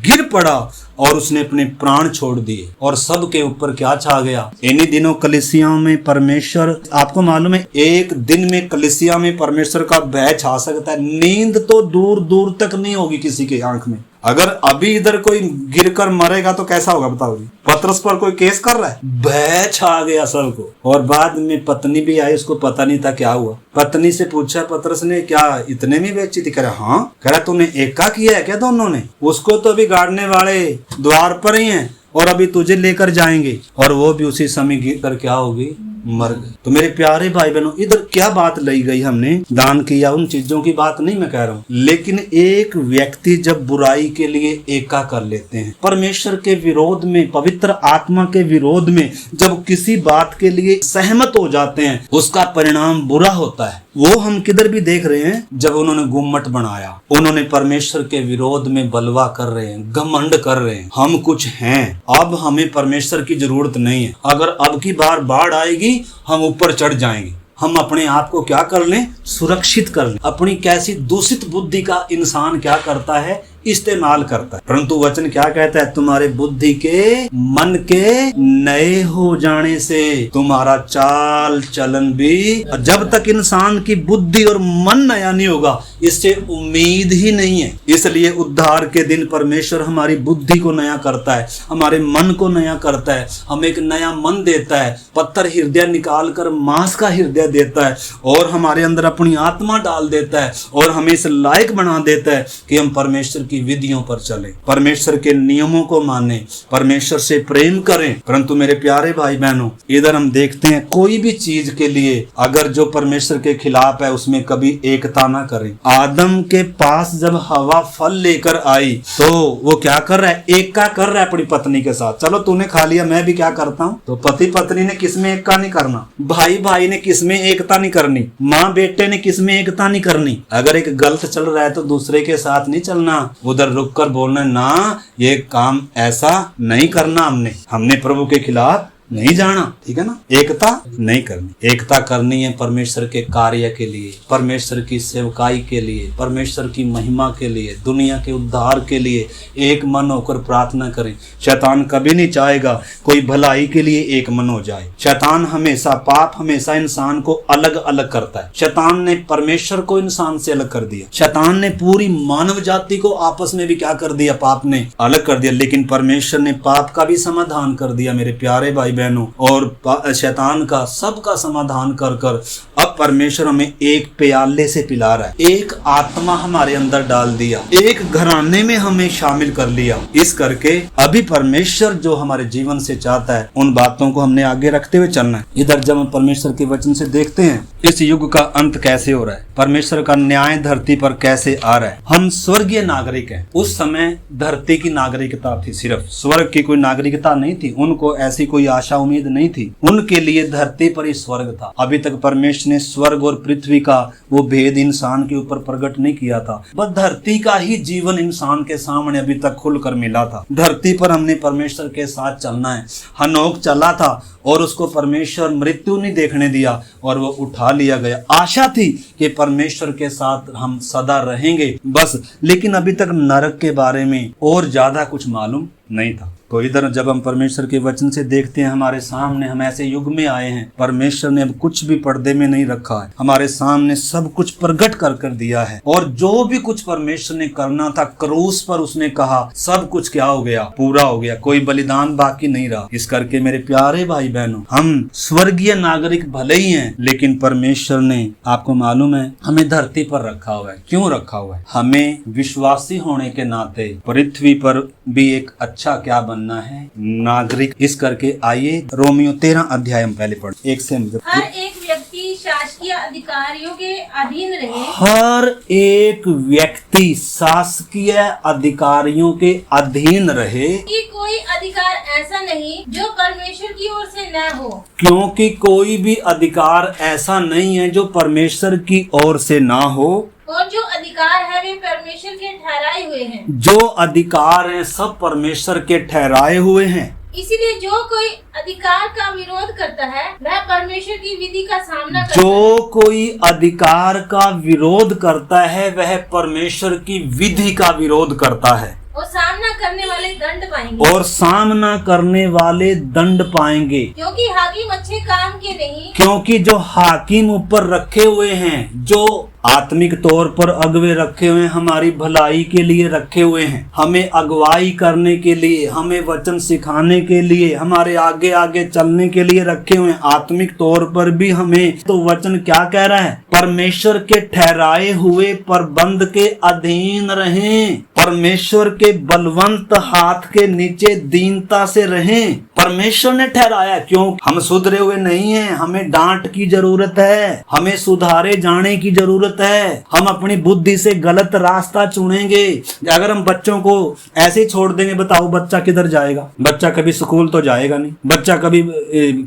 गिर पड़ा और उसने अपने प्राण छोड़ दिए। और सब के ऊपर क्या छा गया? इन्हीं दिनों कलीसियाओं में परमेश्वर, आपको मालूम है एक दिन में कलीसिया में परमेश्वर का भय छा सकता है। नींद तो दूर दूर तक नहीं होगी किसी की आंख में। अगर अभी इधर कोई गिरकर मरेगा तो कैसा होगा बताओ जी। पतरस पर कोई केस कर रहा है, भय छा गया सबको। और बाद में पत्नी भी आई, उसको पता नहीं था क्या हुआ। पत्नी से पूछा पतरस ने, क्या इतने में बेची थी? कह रहा हाँ। कह रहा तूने एका किया है क्या दोनों ने? उसको तो अभी गाड़ने वाले द्वार पर ही हैं और अभी तुझे लेकर जाएंगे। और वो भी उसी समय गिर कर क्या होगी, मर गए। तो मेरे प्यारे भाई बहनों, इधर क्या बात लाई गई, हमने दान किया, उन चीजों की बात नहीं मैं कह रहा हूँ। लेकिन एक व्यक्ति जब बुराई के लिए एका कर लेते हैं, परमेश्वर के विरोध में, पवित्र आत्मा के विरोध में जब किसी बात के लिए सहमत हो जाते हैं, उसका परिणाम बुरा होता है। वो हम किधर भी देख रहे हैं। जब उन्होंने गुम्मट बनाया, उन्होंने परमेश्वर के विरोध में बलवा कर रहे हैं, घमंड कर रहे हैं, हम कुछ हैं, अब हमें परमेश्वर की जरूरत नहीं है। अगर अब की बार बाढ़ आएगी हम ऊपर चढ़ जाएंगे। हम अपने आप को क्या कर लें, सुरक्षित कर लें। अपनी कैसी दूषित बुद्धि का इंसान क्या करता है, इस्तेमाल करता है। परंतु वचन क्या कहता है, तुम्हारे बुद्धि के मन के नए हो जाने से तुम्हारा चाल चलन भी। जब तक इंसान की बुद्धि और मन नया नहीं होगा, इससे उम्मीद ही नहीं है। इसलिए उद्धार के दिन परमेश्वर हमारी बुद्धि को नया करता है, हमारे मन को नया करता है, हमें एक नया मन देता है, पत्थर हृदय निकाल कर मांस का हृदय देता है और हमारे अंदर अपनी आत्मा डाल देता है और हमें इस लायक बना देता है कि हम परमेश्वर की विधियों पर चले, परमेश्वर के नियमों को माने, परमेश्वर से प्रेम करें। परंतु मेरे प्यारे भाई बहनों, इधर हम देखते हैं कोई भी चीज के लिए अगर जो परमेश्वर के खिलाफ है उसमें कभी एकता ना करें। आदम के पास जब हवा फल लेकर आई तो वो क्या कर रहा है, एकता कर रहा है अपनी पत्नी के साथ। चलो तूने खा लिया, मैं भी क्या करता हूँ। तो पति पत्नी ने किसमें एकता नहीं करना, भाई भाई ने किसमें एकता नहीं करनी, माँ बेटे ने किसमें एकता नहीं करनी। अगर एक गलत चल रहा है तो दूसरे के साथ नहीं चलना, उधर रुक कर बोलना ना, ये काम ऐसा नहीं करना, हमने प्रभु के खिलाफ नहीं जाना, ठीक है ना। एकता नहीं करनी, एकता करनी है परमेश्वर के कार्य के लिए, परमेश्वर की सेवकाई के लिए, परमेश्वर की महिमा के लिए, दुनिया के उद्धार के लिए एक मन होकर प्रार्थना करें। शैतान कभी नहीं चाहेगा कोई भलाई के लिए एक मन हो जाए। शैतान हमेशा, पाप हमेशा इंसान को अलग अलग करता है। शैतान ने परमेश्वर को इंसान से अलग कर दिया, शैतान ने पूरी मानव जाति को आपस में भी क्या कर दिया, पाप ने अलग कर दिया। लेकिन परमेश्वर ने पाप का भी समाधान कर दिया मेरे प्यारे भाई बहनों, और शैतान का सबका समाधान कर कर अब परमेश्वर हमें एक प्याले से पिला रहा है, एक आत्मा हमारे अंदर डाल दिया, एक घराने में हमें शामिल कर लिया। इस करके अभी परमेश्वर जो हमारे जीवन से चाहता है उन बातों को हमने आगे रखते हुए चलना है। इधर जब हम परमेश्वर के वचन से देखते हैं इस युग का अंत कैसे हो रहा है, परमेश्वर का न्याय धरती पर कैसे आ रहा है। हम स्वर्गीय नागरिक हैं। उस समय धरती की नागरिकता थी, सिर्फ स्वर्ग की कोई नागरिकता नहीं थी। उनको ऐसी कोई आशा उम्मीद नहीं थी, उनके लिए धरती पर ही स्वर्ग था। अभी तक परमेश्वर ने स्वर्ग और पृथ्वी का वो भेद इंसान के ऊपर प्रकट नहीं किया था, बस धरती का ही जीवन इंसान के सामने अभी तक खुलकर मिला था। धरती पर हमने परमेश्वर के साथ चलना है। हनोक चला था और उसको परमेश्वर मृत्यु नहीं देखने दिया और वो उठा लिया गया। आशा थी कि परमेश्वर के साथ हम सदा रहेंगे बस, लेकिन अभी तक नरक के बारे में और ज्यादा कुछ मालूम नहीं था। तो इधर जब हम परमेश्वर के वचन से देखते हैं हमारे सामने, हम ऐसे युग में आए हैं, परमेश्वर ने अब कुछ भी पर्दे में नहीं रखा है, हमारे सामने सब कुछ प्रकट कर दिया है। और जो भी कुछ परमेश्वर ने करना था क्रूस पर उसने कहा, सब कुछ क्या हो गया, पूरा हो गया, कोई बलिदान बाकी नहीं रहा। इस करके मेरे प्यारे भाई बहनों, हम स्वर्गीय नागरिक भले ही हैं, लेकिन परमेश्वर ने, आपको मालूम है, हमें धरती पर रखा हुआ है। क्यों रखा हुआ है? हमें विश्वासी होने के नाते पृथ्वी पर भी एक अच्छा क्या बनना है, नागरिक। इस करके आइए रोमियो 13 अध्याय हम पहले पढ़, एक से हर एक व्यक्ति शासकीय अधिकारियों के अधीन रहे। हर एक व्यक्ति शासकीय अधिकारियों के अधीन रहे, कि कोई अधिकार ऐसा नहीं जो परमेश्वर की ओर से न हो। क्योंकि कोई भी अधिकार ऐसा नहीं है जो परमेश्वर की ओर से ना हो। और जो अधिकार है वे परमेश्वर के ठहराए हुए हैं। जो अधिकार हैं सब परमेश्वर के ठहराए हुए हैं। इसीलिए जो कोई अधिकार का विरोध करता है वह परमेश्वर की विधि का सामना करता है। जो कोई अधिकार का विरोध करता है वह परमेश्वर की विधि का विरोध करता है, और सामना करने वाले दंड पाएंगे। और सामना करने वाले दंड पाएंगे। क्योंकि हाकिम अच्छे काम के नहीं, क्योंकि जो हाकिम ऊपर रखे हुए हैं, जो आत्मिक तौर पर अगवे रखे हुए हैं, हमारी भलाई के लिए रखे हुए हैं, हमें अगुवाई करने के लिए, हमें वचन सिखाने के लिए, हमारे आगे आगे चलने के लिए रखे हुए हैं। आत्मिक तौर पर भी हमें तो वचन क्या कह रहा है, परमेश्वर के ठहराए हुए प्रबंध के अधीन रहें, परमेश्वर के बलवंत हाथ के नीचे दीनता से रहें। परमेश्वर ने ठहराया, क्यों? हम सुधरे हुए नहीं हैं, हमें डांट की जरूरत है, हमें सुधारे जाने की जरूरत है। हम अपनी बुद्धि से गलत रास्ता चुनेंगे। अगर हम बच्चों को ऐसे ही छोड़ देंगे, बताओ बच्चा किधर जाएगा? बच्चा कभी स्कूल तो जाएगा नहीं, बच्चा कभी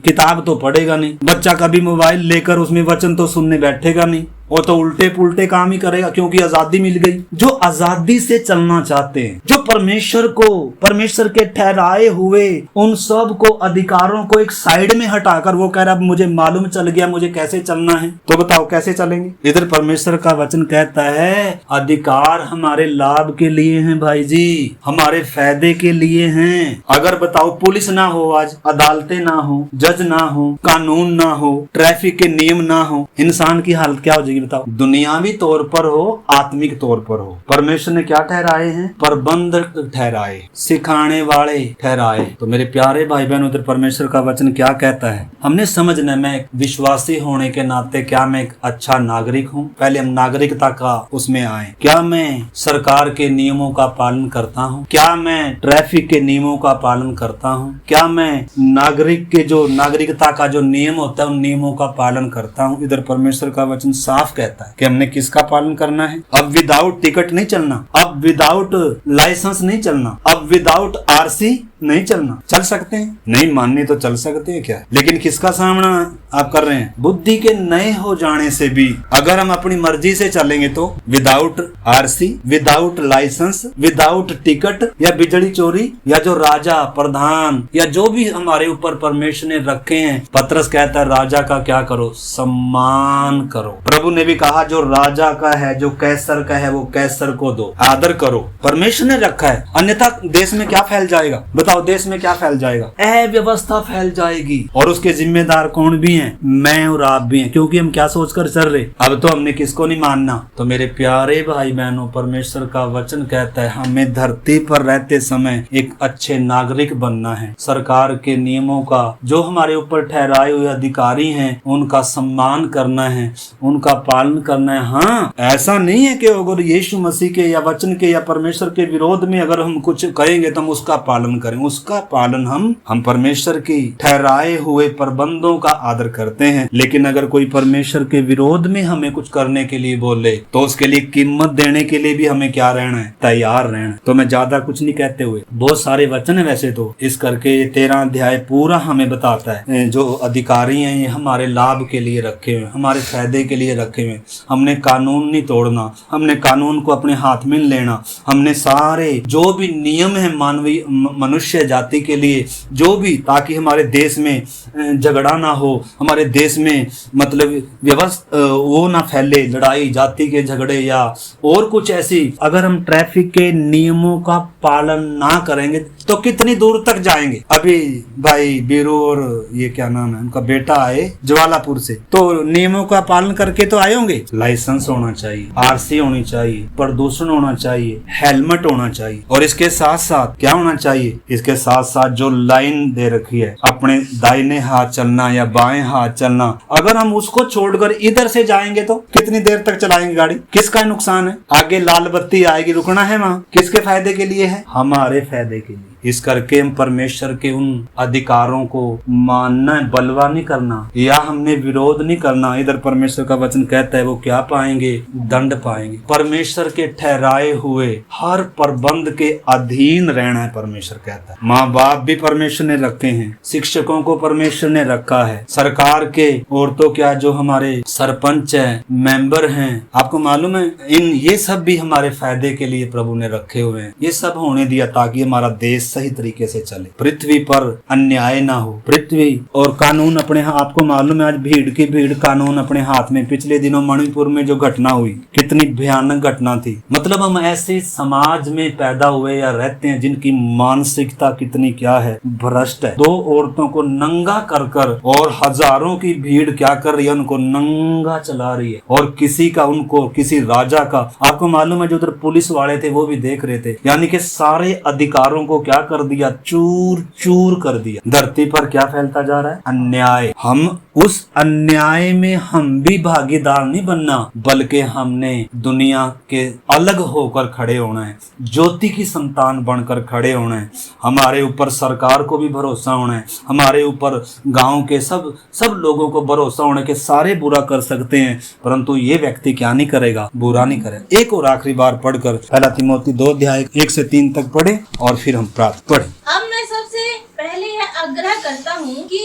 किताब तो पढ़ेगा नहीं, बच्चा कभी मोबाइल लेकर उसमें वचन तो सुनने बैठेगा नहीं, वो तो उल्टे पुल्टे काम ही करेगा, क्योंकि आजादी मिल गई। जो आजादी से चलना चाहते हैं, जो परमेश्वर को, परमेश्वर के ठहराए हुए उन सब को, अधिकारों को एक साइड में हटाकर वो कह रहा, अब मुझे मालूम चल गया मुझे कैसे चलना है, तो बताओ कैसे चलेंगे? इधर परमेश्वर का वचन कहता है अधिकार हमारे लाभ के लिए हैं भाई जी, हमारे फायदे के लिए हैं। अगर बताओ पुलिस ना हो, आज अदालतें ना हो, जज ना हो, कानून ना हो, ट्रैफिक के नियम ना हो, इंसान की हालत क्या हो जाएगी बताओ? दुनियावी तौर पर हो, आत्मिक तौर पर हो, परमेश्वर ने क्या ठहराए हैं? प्रबंध ठहराए, सिखाने वाले ठहराए। तो मेरे प्यारे भाई बहन, उधर परमेश्वर का वचन क्या कहता है हमने समझना। मैं एक विश्वासी होने के नाते क्या मैं एक अच्छा नागरिक हूँ? पहले हम नागरिकता का उसमें आए। क्या मैं सरकार के नियमों का पालन करता हूँ? क्या मैं ट्रैफिक के नियमों का पालन करता हूँ? क्या मैं नागरिक के जो नागरिकता का जो नियम होता है उन नियमों का पालन करता हूँ? इधर परमेश्वर का वचन साफ साफ कहता है कि हमने किसका पालन करना है। अब विदाउट टिकट नहीं चलना, अब विदाउट लाइसेंस नहीं चलना, अब विदाउट आरसी नहीं चलना। चल सकते हैं, नहीं माननी तो चल सकते हैं क्या, लेकिन किसका सामना आप कर रहे हैं? बुद्धि के नए हो जाने से भी अगर हम अपनी मर्जी से चलेंगे तो without RC, without licence, without ticket, या बिजली चोरी, या जो राजा प्रधान या जो भी हमारे ऊपर परमेश्वर ने रखे हैं, पतरस कहता है राजा का क्या करो? सम्मान करो। प्रभु ने भी कहा जो राजा का है, जो कैसर का है, वो कैसर को दो, आदर करो। परमेश्वर ने रखा है, अन्यथा देश में क्या फैल जाएगा? बताओ, देश में क्या फैल जाएगा? अव्यवस्था फैल जाएगी। और उसके जिम्मेदार कौन भी हैं? मैं और आप भी हैं, क्योंकि हम क्या सोचकर चल रहे? अब तो हमने किसको नहीं मानना। तो मेरे प्यारे भाई बहनों, परमेश्वर का वचन कहता है हमें धरती पर रहते समय एक अच्छे नागरिक बनना है। सरकार के नियमों का, जो हमारे ऊपर ठहराए हुए अधिकारी हैं, उनका सम्मान करना है, उनका पालन करना है। हाँ, ऐसा नहीं है कि अगर यीशु मसीह के या वचन के या परमेश्वर के विरोध में अगर हम कुछ कहेंगे तो हम उसका पालन करें। उसका पालन हम परमेश्वर की ठहराए हुए प्रबंधों का आदर करते हैं। लेकिन अगर कोई परमेश्वर के विरोध में हमें कुछ करने के लिए बोले तो उसके लिए कीमत देने के लिए भी हमें क्या रहना है? तैयार रहना। तो मैं ज्यादा कुछ नहीं कहते हुए, बहुत सारे वचन है वैसे तो, इस करके 13 अध्याय पूरा हमें बताता है जो अधिकारी हैं ये हमारे लाभ के लिए रखे हुए, हमारे फायदे के लिए रखे हुए। हमने कानून नहीं तोड़ना, हमने कानून को अपने हाथ में लेना, हमने सारे जो भी नियम है मानवीय मनुष्य जाति के लिए, जो भी, ताकि हमारे देश में झगड़ा ना हो, हमारे देश में मतलब व्यवस्था वो ना फैले, लड़ाई जाति के झगड़े या और कुछ ऐसी। अगर हम ट्रैफिक के नियमों का पालन ना करेंगे तो कितनी दूर तक जाएंगे। अभी भाई बीरू और ये क्या नाम है उनका बेटा आए ज्वालापुर से, तो नियमों का पालन करके तो आए होंगे। लाइसेंस होना चाहिए, आरसी होनी चाहिए, प्रदूषण होना चाहिए, हेलमेट होना चाहिए, और इसके साथ साथ क्या होना चाहिए? इसके साथ साथ जो लाइन दे रखी है, अपने दाहिने हाथ चलना या बाएं हाथ चलना, अगर हम उसको छोड़कर इधर से जाएंगे तो कितनी देर तक चलाएंगे गाड़ी? किसका नुकसान है? आगे लाल बत्ती आएगी, रुकना है वहां, किसके फायदे के लिए है? हमारे फायदे के लिए। इस करके हम परमेश्वर के उन अधिकारों को मानना है, बलवा नहीं करना या हमने विरोध नहीं करना। इधर परमेश्वर का वचन कहता है वो क्या पाएंगे? दंड पाएंगे। परमेश्वर के ठहराए हुए हर प्रबंध के अधीन रहना है, परमेश्वर कहता है। माँ बाप भी परमेश्वर ने रखे हैं, शिक्षकों को परमेश्वर ने रखा है, सरकार के और तो क्या जो हमारे सरपंच है, मेंबर हैं, आपको मालूम है ये सब भी हमारे फायदे के लिए प्रभु ने रखे हुए हैं। ये सब होने दिया ताकि हमारा देश सही तरीके से चले, पृथ्वी पर अन्याय ना हो। पृथ्वी और कानून अपने, आपको मालूम है आज भीड़ की भीड़ कानून अपने हाथ में। पिछले दिनों मणिपुर में जो घटना हुई, कितनी भयानक घटना थी। मतलब हम ऐसे समाज में पैदा हुए या रहते हैं जिनकी मानसिकता कितनी क्या है, भ्रष्ट है। 2 औरतों को नंगा कर कर और हजारों की भीड़ क्या कर रही है, उनको नंगा चला रही है। और किसी का, उनको किसी राजा का, आपको मालूम है जो उधर पुलिस वाले थे वो भी देख रहे थे, यानी कि सारे अधिकारों को क्या कर दिया? चूर चूर कर दिया। धरती पर क्या फैलता जा रहा है? अन्याय। हम उस अन्याय में हम भी भागीदार नहीं बनना, बल्कि हमने दुनिया के अलग होकर खड़े होना है, ज्योति की संतान बनकर खड़े होना है। हमारे ऊपर सरकार को भी भरोसा होना है, हमारे ऊपर गांव के सब लोगों को भरोसा होना है कि सारे बुरा कर सकते हैं, परंतु ये व्यक्ति क्या नहीं करेगा? बुरा नहीं करेगा। एक और आखिरी बार पढ़कर 1 तीमुथियुस 2 अध्याय 1 से 3 तक पढ़े और फिर हम प्रार्थना पढ़े। अब मैं सबसे पहले यह आग्रह करता हूँ कि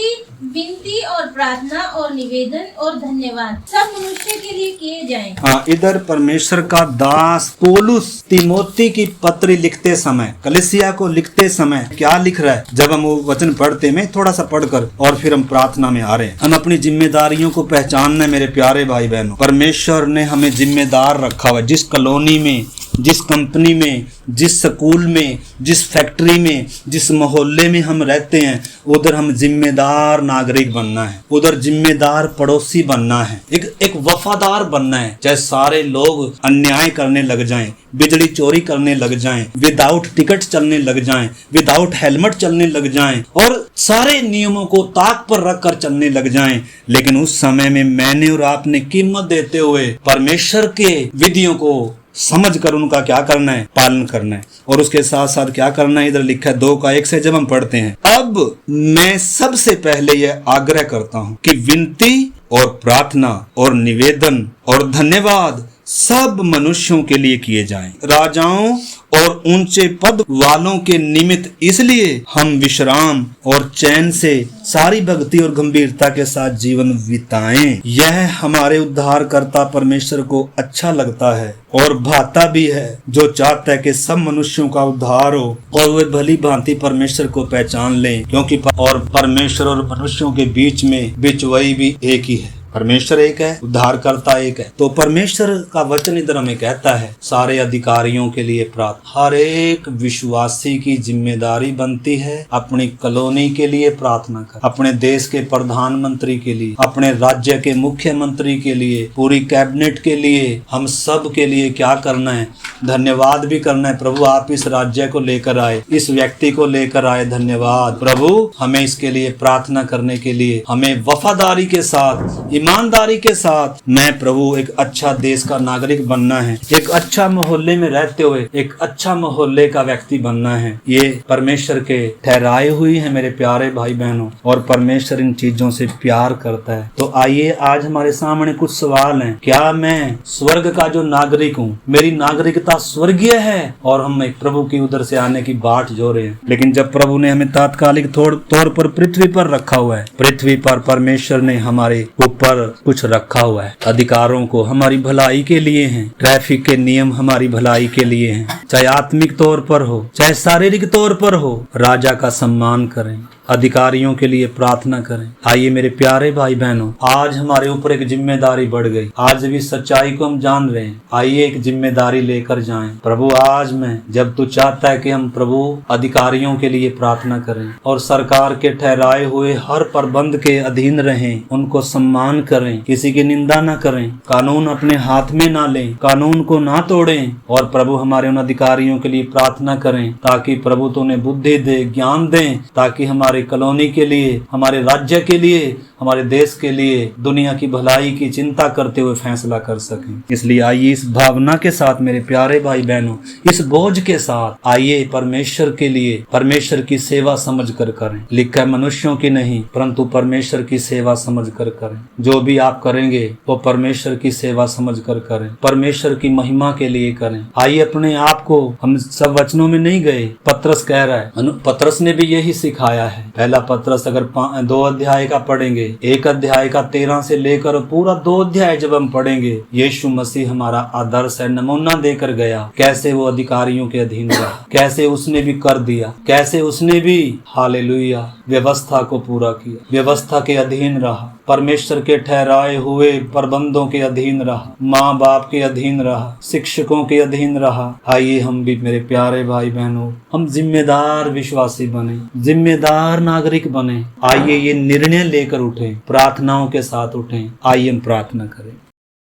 विनती और प्रार्थना और निवेदन और धन्यवाद सब मनुष्य के लिए किए जाएं। हाँ, इधर परमेश्वर का दास पौलुस तीमुथी की पत्री लिखते समय, कलीसिया को लिखते समय क्या लिख रहा है? जब हम वो वचन पढ़ते, मैं थोड़ा सा पढ़कर और फिर हम प्रार्थना में आ रहे हैं। हम अपनी जिम्मेदारियों को पहचानना है मेरे प्यारे भाई बहनों। परमेश्वर ने हमें जिम्मेदार रखा हुआ है। जिस कॉलोनी में, जिस कंपनी में, जिस स्कूल में, जिस फैक्ट्री में, जिस मोहल्ले में हम रहते हैं, उधर हम जिम्मेदार नागरिक बनना है, उधर जिम्मेदार पड़ोसी बनना है, एक वफादार बनना है। चाहे सारे लोग अन्याय करने लग जाएं, बिजली चोरी करने लग जाएं, विदाउट टिकट चलने लग जाएं, विदाउट हेलमेट चलने लग जाएं और सारे नियमों को ताक पर रखकर चलने लग जाएं, लेकिन उस समय में मैंने और आपने कीमत देते हुए परमेश्वर के विधियों को समझ कर उनका क्या करना है? पालन करना है। और उसके साथ साथ क्या करना है? इधर लिखा है 2:1 से जब हम पढ़ते हैं, अब मैं सबसे पहले यह आग्रह करता हूं कि विनती और प्रार्थना और निवेदन और धन्यवाद सब मनुष्यों के लिए किए जाएं। राजाओं और ऊंचे पद वालों के निमित्त इसलिए हम विश्राम और चैन से सारी भक्ति और गंभीरता के साथ जीवन बिताएं। यह हमारे उद्धारकर्ता परमेश्वर को अच्छा लगता है और भाता भी है, जो चाहता है कि सब मनुष्यों का उद्धार हो और वे भली भांति परमेश्वर को पहचान लें, क्योंकि परमेश्वर और मनुष्यों के बीच में बिचवई भी एक ही है। परमेश्वर एक है, उद्धारकर्ता एक है। तो परमेश्वर का वचन इधर हमें कहता है सारे अधिकारियों के लिए प्रार्थना। हर एक विश्वासी की जिम्मेदारी बनती है अपनी कॉलोनी के लिए प्रार्थना कर, अपने देश के प्रधानमंत्री के लिए, अपने राज्य के मुख्यमंत्री के लिए, पूरी कैबिनेट के लिए, हम सब के लिए क्या करना है? धन्यवाद भी करना है। प्रभु आप इस राज्य को लेकर आए, इस व्यक्ति को लेकर आए, धन्यवाद प्रभु। हमें इसके लिए प्रार्थना करने के लिए हमें वफादारी के साथ, ईमानदारी के साथ, मैं प्रभु एक अच्छा देश का नागरिक बनना है, एक अच्छा मोहल्ले में रहते हुए एक अच्छा मोहल्ले का व्यक्ति बनना है। ये परमेश्वर के ठहराए हुई है मेरे प्यारे भाई बहनों, और परमेश्वर इन चीजों से प्यार करता है। तो आइए आज हमारे सामने कुछ सवाल हैं। क्या मैं स्वर्ग का जो नागरिक हूँ, मेरी नागरिकता स्वर्गीय है और हम एक प्रभु की उधर से आने की बाट जो रहे हैं। लेकिन जब प्रभु ने हमें तात्कालिक तौर पर पृथ्वी पर रखा हुआ है, पृथ्वी पर परमेश्वर ने हमारे ऊपर कुछ रखा हुआ है। अधिकारों को हमारी भलाई के लिए हैं, ट्रैफिक के नियम हमारी भलाई के लिए हैं, चाहे आत्मिक तौर पर हो चाहे शारीरिक तौर पर हो। राजा का सम्मान करें, अधिकारियों के लिए प्रार्थना करें। आइए मेरे प्यारे भाई बहनों, आज हमारे ऊपर एक जिम्मेदारी बढ़ गई। आज भी सच्चाई को हम जान रहे हैं। आइए एक जिम्मेदारी लेकर जाएं। प्रभु आज मैं, जब तू चाहता है कि हम प्रभु अधिकारियों के लिए प्रार्थना करें और सरकार के ठहराए हुए हर प्रबंध के अधीन रहें, उनको सम्मान करें, किसी की निंदा ना करें, कानून अपने हाथ में ना लें, कानून को ना तोड़ें, और प्रभु हमारे उन अधिकारियों के लिए प्रार्थना करें ताकि प्रभु तो उन्हें बुद्धि दे, ज्ञान दें, ताकि हमारे कॉलोनी के लिए, हमारे राज्य के लिए, हमारे देश के लिए, दुनिया की भलाई की चिंता करते हुए फैसला कर सकें। इसलिए आइए इस भावना के साथ मेरे प्यारे भाई बहनों, इस बोझ के साथ आइए परमेश्वर के लिए, परमेश्वर की सेवा समझ कर करें। लिखा है मनुष्यों की नहीं परंतु परमेश्वर की सेवा समझ कर करें। जो भी आप करेंगे वो परमेश्वर की सेवा समझ कर करें, परमेश्वर की महिमा के लिए करें। आइए अपने आप को, हम सब वचनों में नहीं गए, पतरस कह रहा है, पतरस ने भी यही सिखाया है। पहला पतरस अगर 2 अध्याय का पढ़ेंगे, 1 अध्याय का 13 से लेकर पूरा 2 अध्याय जब हम पढ़ेंगे, यीशु मसीह हमारा आदर्श है, नमूना देकर गया। कैसे वो अधिकारियों के अधीन रहा, कैसे उसने भी कर दिया, कैसे उसने भी हालेलुया व्यवस्था को पूरा किया, व्यवस्था के अधीन रहा, परमेश्वर के ठहराए हुए प्रबंधों के अधीन रहा, माँ बाप के अधीन रहा, शिक्षकों के अधीन रहा। आइए हम भी मेरे प्यारे भाई बहनों, हम जिम्मेदार विश्वासी बने, जिम्मेदार नागरिक बने। आइए ये निर्णय लेकर उठें, प्रार्थनाओं के साथ उठें। आइए हम प्रार्थना करें।